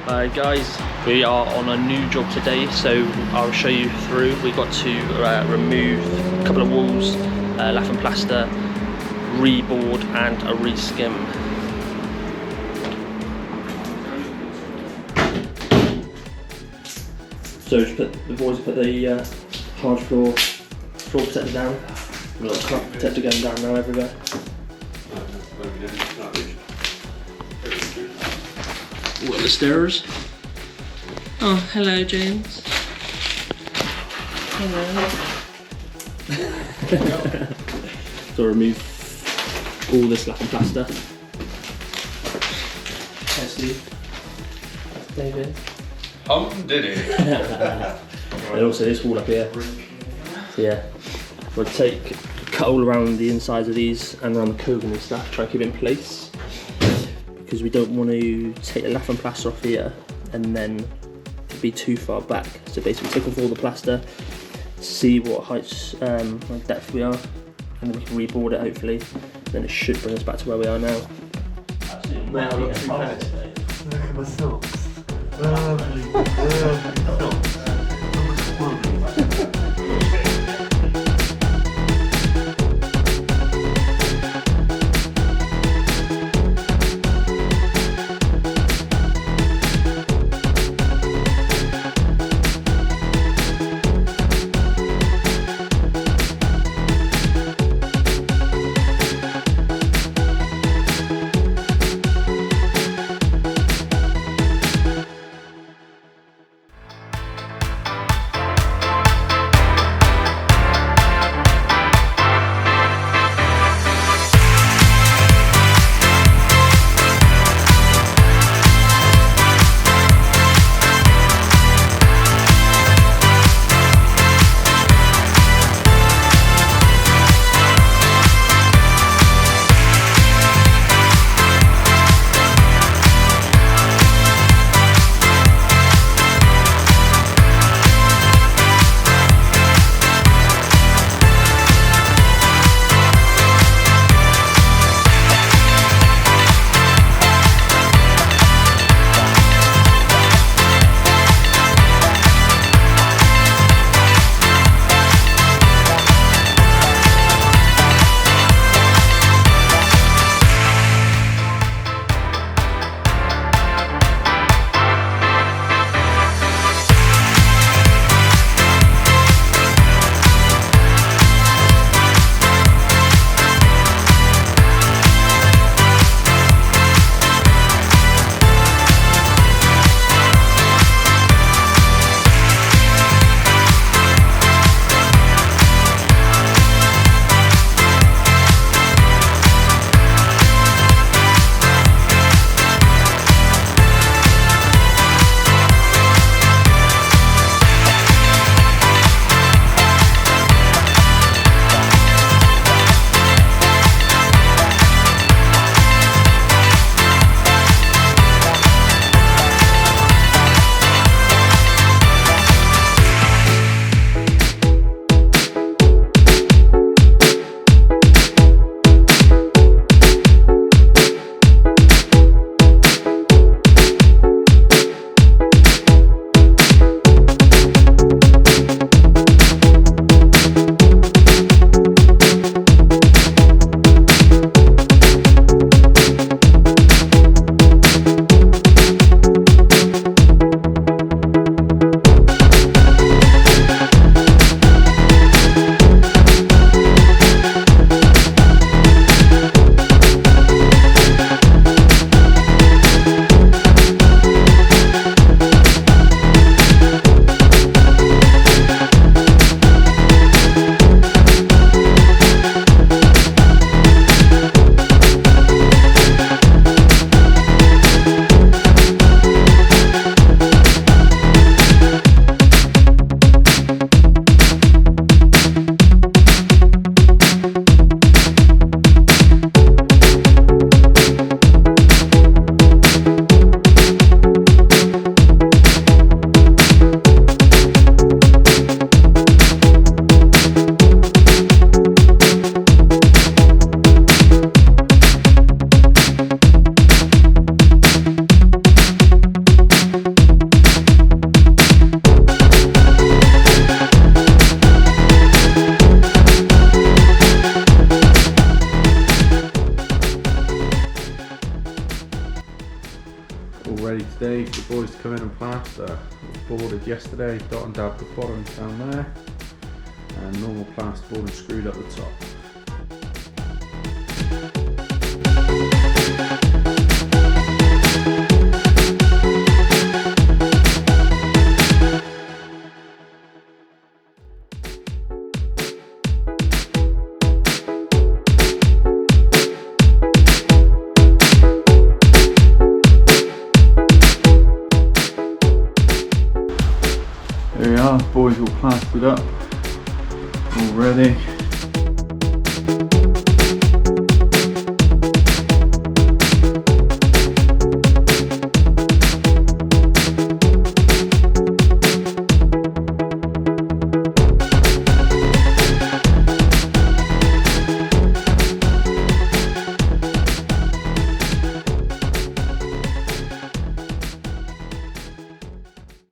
Guys, we are on a new job today, so I'll show you through. We got to remove a couple of walls, lath and plaster, reboard and a re-skim. So just the boys put the hard floor protector down. A little crop protector going down now everywhere. What are the stairs? Oh, hello James. Hello. So remove all this lath and plaster. Hey Steve. That's David. Did it? And also this wall up here. So yeah, we'll cut all around the insides of these and around the coving and stuff, try and keep it in place. Because we don't want to take the lath and plaster off here and then be too far back. So basically take off all the plaster, see what heights, what depth we are, and then we can reboard it hopefully. Then it should bring us back to where we are now. Man, I look too bad today. Look at my socks. Lovely socks. the boys to come in and plaster. Boarded yesterday, dot and dab the bottom down there, and normal plasterboard and screwed up the top. There we are, boys all plastered up, all ready.